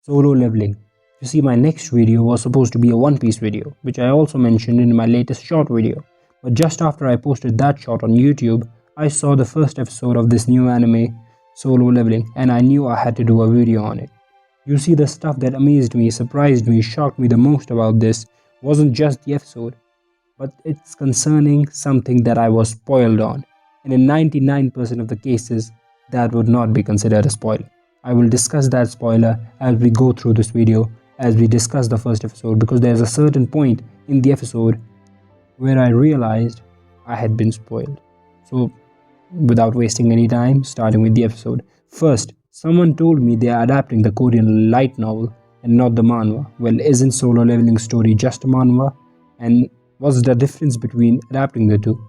Solo leveling. You see, my next video was supposed to be a One Piece video, which I also mentioned in my latest short video. But just after I posted that short on YouTube, I saw the first episode of this new anime, Solo Leveling, and I knew I had to do a video on it. You see, the stuff that amazed me, surprised me, shocked me the most about this wasn't just the episode, but it's concerning something that I was spoiled on. And in 99% of the cases, that would not be considered a spoiler. I will discuss that spoiler as we go through this video, as we discuss the first episode, because there's a certain point in the episode where I realized I had been spoiled. So, without wasting any time, starting with the episode. First, someone told me they are adapting the Korean light novel and not the manhwa. Well, isn't Solo Leveling story just a manhwa? And what's the difference between adapting the two?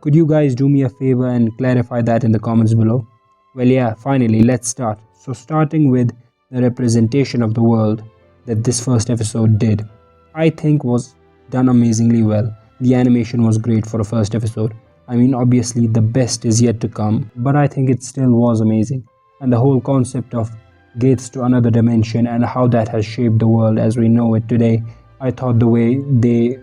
Could you guys do me a favor and clarify that in the comments below? Well, yeah, finally, let's start. So starting with the representation of the world that this first episode did, I think was done amazingly well. The animation was great for a first episode. I mean, obviously the best is yet to come, but I think it still was amazing. And the whole concept of gates to another dimension and how that has shaped the world as we know it today, I thought the way they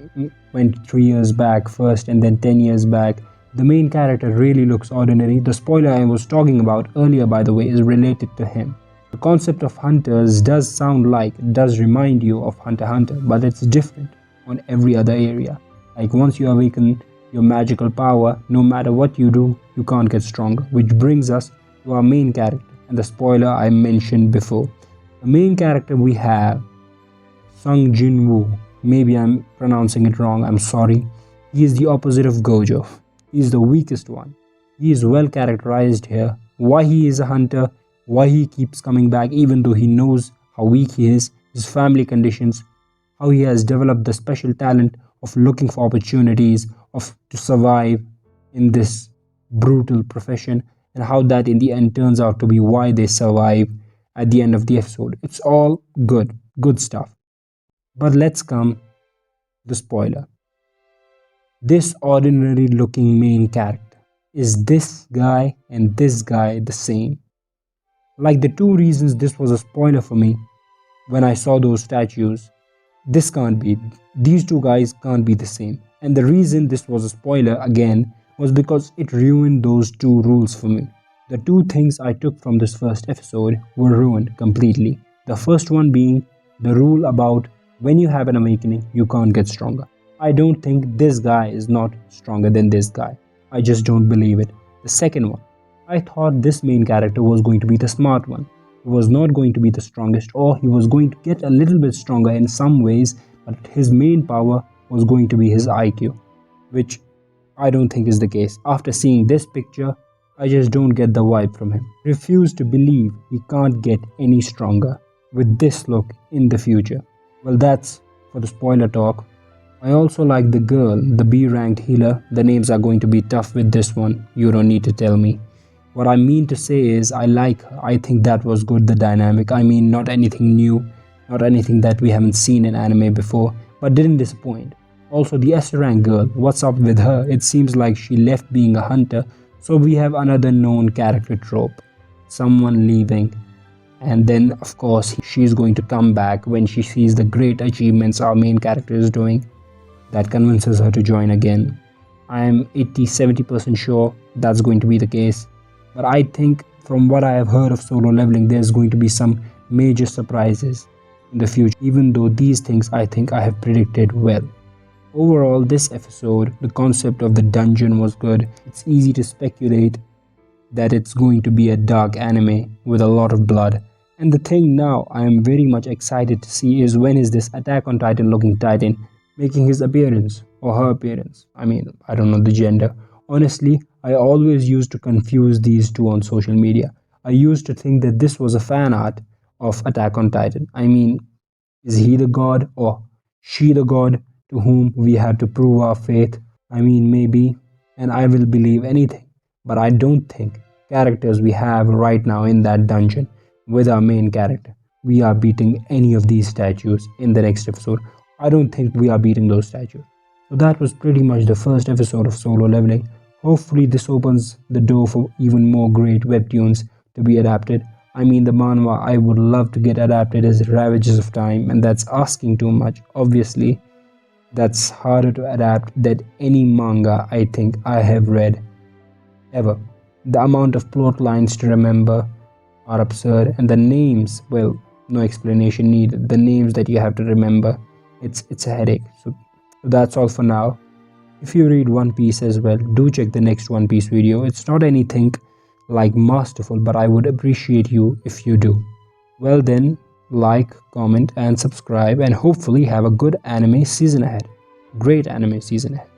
went 3 years back first and then 10 years back, the main character really looks ordinary. The spoiler I was talking about earlier, by the way, is related to him. The concept of hunters does remind you of Hunter x Hunter, but it's different on every other area. Like once you awaken your magical power, no matter what you do, you can't get stronger. Which brings us to our main character and the spoiler I mentioned before. The main character we have, Sung Jin-woo. Maybe I'm pronouncing it wrong, I'm sorry. He is the opposite of Gojo. He is the weakest one. He is well characterized here. Why he is a hunter, why he keeps coming back even though he knows how weak he is, his family conditions, how he has developed the special talent of looking for opportunities, to survive in this brutal profession, and how that in the end turns out to be why they survive at the end of the episode. It's all good stuff. But let's come to the spoiler. This ordinary looking main character, is this guy and this guy the same? Like the two reasons this was a spoiler for me when I saw those statues, these two guys can't be the same. And the reason this was a spoiler again was because it ruined those two rules for me. The two things I took from this first episode were ruined completely. The first one being the rule about when you have an awakening, you can't get stronger. I don't think this guy is not stronger than this guy. I just don't believe it. The second one, I thought this main character was going to be the smart one. He was not going to be the strongest, or he was going to get a little bit stronger in some ways, but his main power was going to be his IQ, which I don't think is the case. After seeing this picture, I just don't get the vibe from him. Refuse to believe he can't get any stronger with this look in the future. Well, that's for the spoiler talk. I also like the girl, the B-ranked healer. The names are going to be tough with this one. You don't need to tell me. What I mean to say is I like her. I think that was good, the dynamic. I mean, not anything new, not anything that we haven't seen in anime before, but didn't disappoint. Also, the S-rank girl, what's up with her? It seems like she left being a hunter, so we have another known character trope. Someone leaving. And then, of course, she's going to come back when she sees the great achievements our main character is doing. That convinces her to join again. I am 80-70% sure that's going to be the case. But I think from what I have heard of Solo Leveling, there's going to be some major surprises in the future, even though these things I think I have predicted well. Overall, this episode, the concept of the dungeon was good. It's easy to speculate that it's going to be a dark anime with a lot of blood. And the thing now I am very much excited to see is when is this Attack on Titan looking Titan making his appearance or her appearance. I mean, I don't know the gender. Honestly, I always used to confuse these two on social media. I used to think that this was a fan art of Attack on Titan. I mean, is he the god or she the god to whom we had to prove our faith? I mean, maybe, and I will believe anything. But I don't think characters we have right now in that dungeon with our main character, we are beating any of these statues in the next episode. I don't think we are beating those statues. So that was pretty much the first episode of Solo Leveling. Hopefully this opens the door for even more great webtoons to be adapted. I mean, the manhwa I would love to get adapted is Ravages of Time, and that's asking too much. Obviously, that's harder to adapt than any manga I think I have read ever. The amount of plot lines to remember are absurd, and the names, well, no explanation needed. The names that you have to remember, it's a headache. So that's all for now. If you read One Piece as well, do check the next One Piece video. It's not anything like masterful, but I would appreciate you if you do. Well then, like, comment and subscribe, and hopefully have a good anime season ahead. Great anime season ahead.